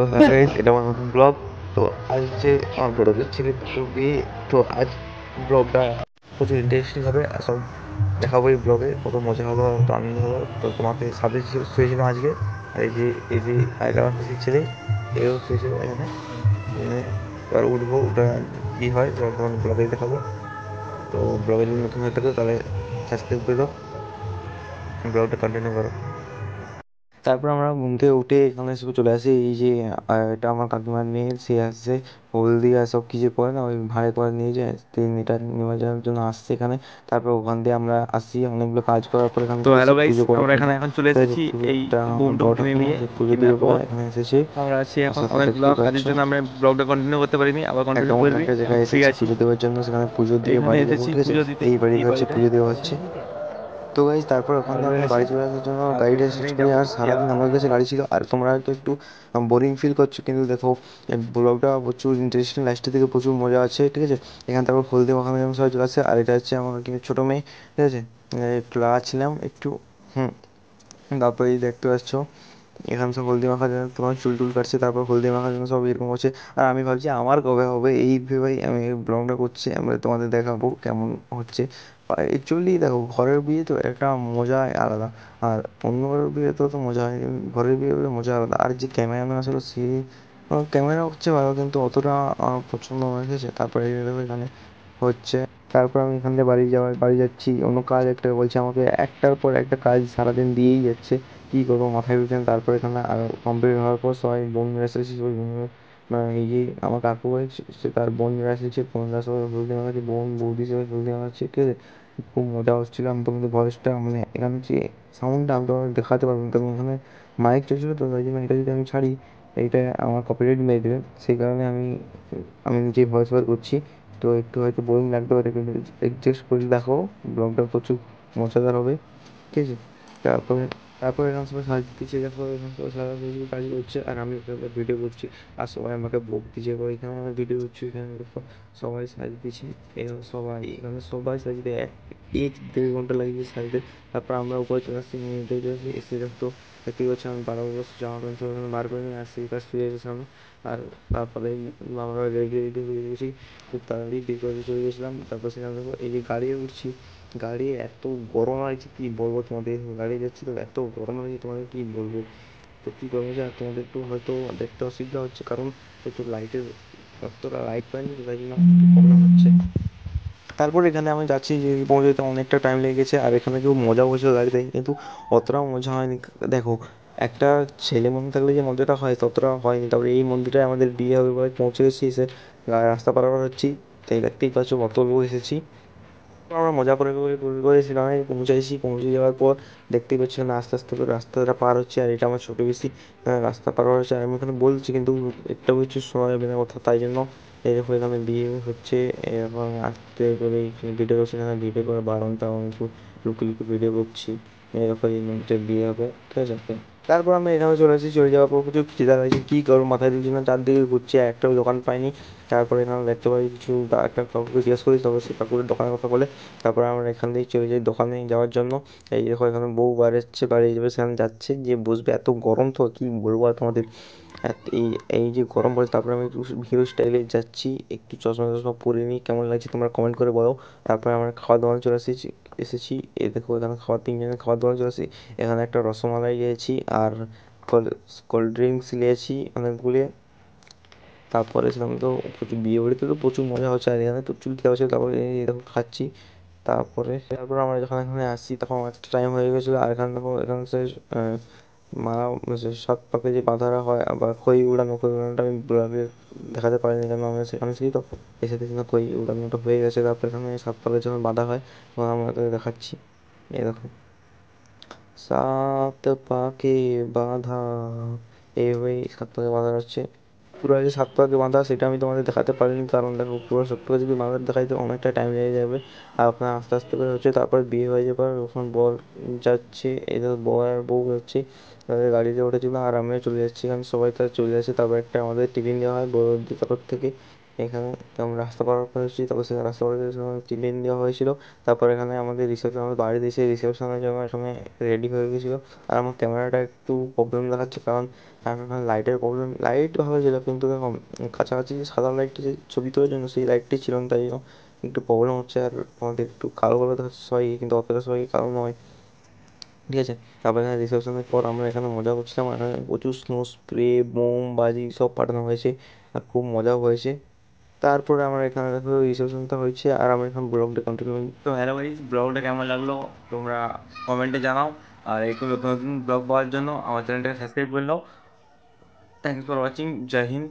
Hello guys, এটা আমার নতুন ব্লগ। তো আজ যে আমার বড়দের ছেলে বিয়ে, তো আজ ব্লগটা প্রচুর ইন্টারেস্টিং হবে। সব দেখাবো এই ব্লগে, কত মজা হলো, কত আনন্দ হলো। তো তোমাকে সাথে শুয়েছিলাম আজকে। আর এই যে আরেকটা আমার পিসির ছেলে, এও শুয়েছিল এখানে। এবার উঠবো, ওটা কী হয় তোমার ব্লগে দেখাবো। তো ব্লগে যদি নতুন হয়ে থাকে তাহলে সাবস্ক্রাইব করে দাও, ব্লগটা কন্টিনিউ করো। তারপর আমরা ঘুম থেকে উঠে এখানে সব চলে আসি। এই যে এটা আমার কাকিমার মেয়ে, সে আসছে হলদি আর সব কিছু করে না, ওই ভাড়ে করে নিয়ে যায়, তিনি এটা নেওয়া যাওয়ার জন্য আসছে এখানে। তারপর ওখান দিয়ে আমরা আসি, অনেকগুলো কাজ করার পর এখানে তো হ্যালো গাইস, পুজো করার আমরা জন্য। এখানে এখন চলে ঠিক আছে, এসেছি এই পুজোটা বুম টুম বড়টা থেমে কিনে নিয়ে সে পুজো দিয়ে কেনার পরে পর এখানে এসেছি। আমরা আছি এখন। আস্তে আস্তে অনেকগুলো দেখতেই পাচ্ছ, কাজের জন্য আমরা ব্লগটা কন্টিনিউ করতে পারিনি, আবার একটা কন্টিনিউ অন্য করবি। একটা এখন জায়গায় ফ্রি এসেছি আছি, পুজো দেওয়ার জন্য, সেখানে পুজো দিয়ে এখানে বাড়ি যাবো। এসেছি ঠিক আছে, পুজো দিতে এই এই বাড়িতে হচ্ছে বাড়িটায়। পুজো দেওয়া হচ্ছে। তো গাইজ তারপর ওখান থেকে তারপরে আমরা আছি বাড়ি চলে আসার জন্য আর গাড়িটা শেষ এখানেই করি। যাবো আর সারাদিন আমাদের কাছে গাড়ি ছিল, আর তোমরা হয়তো একটু বোরিং ফিল করছো, কিন্তু দেখো ব্লগটা প্রচুর ইন্টারেস্টিং, লাস্টের দিকে প্রচুর মজা আছে। ঠিক আছে, এখানে তারপর হলদি মাখানো যেমন সবাই চলে আসছে। আর এটা হচ্ছে আমার কিন্তু ছোটো মেয়ে। ঠিক আছে, একটু ছিলাম একটু। হুম, তারপরে এই দেখতে পাচ্ছ এখানে সব হলদি মাখার জন্য তোমার চুল টুল কাটছে, তারপর হলদি মাখার জন্য সব এরকম হচ্ছে। আর আমি ভাবছি আমার কবে হবে, এই ভেবেই আমি ব্লগটা করছি, আমি তোমাদের দেখাবো কেমন হচ্ছে। অ্যাকচুয়ালি দেখো, ঘরের বিয়ে তো একটা মজাই আলাদা, আর অন্য ঘরের বিয়ে তো মজা হয়, ঘরের বিয়ে মজা আলাদা। আর যে ক্যামেরাম্যান আসলে সে ক্যামেরা হচ্ছে ভালো, কিন্তু অতটা আমার পছন্দ হয়ে গেছে। তারপরে এই দেখো এখানে হচ্ছে। তারপর আমি এখান থেকে বাড়ি যাচ্ছি, অন্য কাজ একটা বলছে আমাকে, একটার পর একটা কাজ সারাদিন দিয়েই যাচ্ছে, কী করবো মাথায় ঢুকছে না। তারপর এখানে কমপ্লিট হওয়ার পর সবাই বোনরা এসেছে, ওই বোনরা এই যে আমার কাকু সে তার বোনরা এসেছে, বোনরা সবাই হলদি মাখাচ্ছে, বোন বৌদি সবাই হলদি মাখাচ্ছে। ঠিক আছে, খুব মজা হচ্ছিলো। আমি তোমাদের ভয়েসটা মানে এখানে যে সাউন্ডটা আমি তোমাদের দেখাতে পারবো না, কারণ এখানে মাইক চলছিলো, তো তাই জন্য এটা যদি আমি ছাড়ি এইটা আমার কপিরাইট মেরে দেবে। সেই কারণে আমি আমি নিজেই ভয়েস ওভার করছি। তো একটু হয়তো বোরিং লাগতে পারে, কিন্তু অ্যাডজাস্ট করে দেখো, ব্লগটা প্রচুর মজাদার হবে। ঠিক আছে, তারপরে তারপরে এরকম সবাই সাজ দিচ্ছে, দেখো এরকম সবাই সারা কাজ করছে, আর আমি ওখানে ভিডিও করছি। আর সবাই আমাকে বক দিচ্ছে, এখানে আমি ভিডিও করছি, এখানে দেখো সবাই সাজ দিচ্ছে। এরকম সবাই এখানে সবাই সাজতে 1-1.5 ঘন্টা লাগিয়েছে সাজতে। তারপর আমরা উপরে চলে আসছি, নিয়ে চলে আসছি, এসে দেখতো দেখতেই পাচ্ছি আমি 12 বছর জামা প্যান্ট সব এখানে বার করে নিয়ে আসছি, তার শুয়ে গেছিলাম। আর তারপরে আমরা রেডি রেডি হয়ে গেছি, খুব তাড়াতাড়ি বিয়ে করে চলে গেছিলাম। তারপর সেখানে দেখো এই যে গাড়ি উঠছি, গাড়ি এত গরম লাগছে কী বলবো তোমাদের, গাড়ি যাচ্ছি তো এত গরম লাগছে তোমাদের কী বলবো। তো কী গরম হচ্ছে, আর তোমাদের একটু হয়তো দেখতে অসুবিধা হচ্ছে, কারণ একটু লাইটের অতটা লাইট পাইনি, তো তাই জন্য একটু প্রবলেম হচ্ছে। তারপর এখানে আমি যাচ্ছি, যে পৌঁছাতে অনেকটা টাইম লেগে গেছে। আর এখানে কেউ মজা করছিল গাড়িতে, কিন্তু অতটাও মজা হয়নি। দেখো, একটা ছেলে মন্দির থাকলে যে মজাটা হয় ততটা হয়নি। তারপরে এই মন্দিরটায় আমাদের বিয়ে হবে বলে পৌঁছে গেছি, এসে রাস্তা পারাপার হচ্ছি, তাই দেখতেই পাচ্ছ কত লোক এসেছি। তো আমরা মজা করে সেখানে পৌঁছাইছি। পৌঁছে যাওয়ার পর দেখতেই পাচ্ছি না, আস্তে আস্তে করে রাস্তাটা পার হচ্ছে। আর এটা আমার ছোটো বেশি রাস্তা পার হচ্ছে, আর আমি এখানে বলছি কিন্তু একটা কিছু শোনা যাবে না কথা, তাই জন্য এই দেখো এখানে বিয়ে হচ্ছে। এবং আস্তে করে ভিডিও করছি, এখানে ভিডিও করে বারণ, তাও আমি একটু লুকিয়ে লুকিয়ে ভিডিও করছি। এরকম এই মুহূর্তে বিয়ে হবে। ঠিক আছে, তারপর আমি এখানে চলে এসেছি। চলে যাওয়ার পর প্রচুর খিদা লাগছে, কী করবো মাথায় ঢুকছে না, চারদিকে ঘুরছি, একটাও দোকান পাইনি। তারপরে এখানে দেখতে পাই কিছু, একটা কাকুকে জিজ্ঞেস করি, তবে সেই কাকুর দোকানের কথা বলে। তারপরে আমরা এখান থেকে চলে যাই দোকানে যাওয়ার জন্য। এই দেখো এখানে বউ বার হচ্ছে, বাড়ি যাবে, সেখানে যাচ্ছে যে বসবে। এত গরম তো কী বলবো আর তোমাদের, এই এই যে গরম পড়েছে। তারপরে আমি একটু হিরো স্টাইলে যাচ্ছি, একটু চশমা টশমা পরে নিই, কেমন লাগছে তোমরা কমেন্ট করে বলো। তারপরে আমরা খাওয়ার দোকানে চলে এসেছি। এই দেখো এখানে তিনজনের খাওয়ার দোকানে চলে এসেছি। এখানে একটা রসমালাই নিয়েছি, আর কোল্ড ড্রিঙ্কস নিয়েছি অনেকগুলি। তারপরে সেখানে তো প্রচুর বিয়ে বাড়িতে তো প্রচুর মজা হচ্ছে, আর এখানে তো চুল দেওয়া হচ্ছে। তারপরে এই দেখো খাচ্ছি। তারপর আমরা যখন এখানে আসছি তখন একটা টাইম হয়ে গেছিলো। আর এখানে দেখো এখানে সে মালা, সাত পাকে যে বাঁধারা হয়, আবার খই উড়ানোটা আমি ব্লগে দেখাতে পারিনি, কারণ আমি সেখানে ছিলি। তো এসে দেখি না খই উড়ানোটা হয়ে গেছে। তারপর এখানে সাত পাকে যখন বাঁধা হয় তখন আমরা তাদের দেখাচ্ছি। এই দেখো, সাত পাকে বাঁধা, এইভাবেই সাত পাকে বাঁধা হচ্ছে। পুরো যে সাত পাকে বাঁধা সেটা আমি তোমাদের দেখাতে পারিনি, কারণ দেখো পুরো সাত পাকে যদি বাঁধা দেখাইতে অনেকটা টাইম লেগে যাবে। আর আপনার আস্তে আস্তে করে হচ্ছে। তারপর বিয়ে হয়ে যাবার যখন বর যাচ্ছে, এদের বর আর বউ যাচ্ছে, তাদের গাড়িতে উঠেছিল, আর আমিও চলে যাচ্ছি, কারণ সবাই তারা চলে যাচ্ছে। তারপর একটা আমাদের টিফিন দেওয়া হয় বড়দের তরফ থেকে। এখানে আমরা রাস্তা পার করেছি, তারপর সেখানে রাস্তা পার করার সময় টিফিন দেওয়া হয়েছিল। তারপর এখানে আমাদের রিসেপশন, আমাদের বাড়িতে এসে রিসেপশনের জন্য সময় রেডি হয়ে গেছিলো। আর আমার ক্যামেরাটা একটু প্রবলেম দেখাচ্ছে, কারণ এখন এখানে লাইটের প্রবলেম। লাইট ভালো ছিল কিন্তু দেখো কাছাকাছি যে সাদা লাইটটি যে ছবি তোলার জন্য সেই লাইটটি ছিল না, তাই জন্য একটু প্রবলেম হচ্ছে। আর আমাদের একটু কালো কালো দেখাচ্ছে সবাই, কিন্তু অতটা সবাই কালো নয়, ঠিক আছে। তারপর এখানে রিসেপশনের পর আমরা এখানে মজা করছিলাম, আর এখানে প্রচুর স্নো স্প্রে, বোম বাজি সব পাঠানো হয়েছে, আর খুব মজাও হয়েছে। তারপরে আমার এখানে দেখো রিসেপশনটা হয়েছে, আর আমরা এখন ব্লগটা কন্টিনিউ। তো হ্যালো গাইস, ব্লগটা কেমন লাগলো তোমরা কমেন্টে জানাও। আর একটু নতুন নতুন ব্লগ পাওয়ার জন্য আমার চ্যানেলটাকে সাবস্ক্রাইব করে নাও। Thanks for watching. জয় হিন্দ।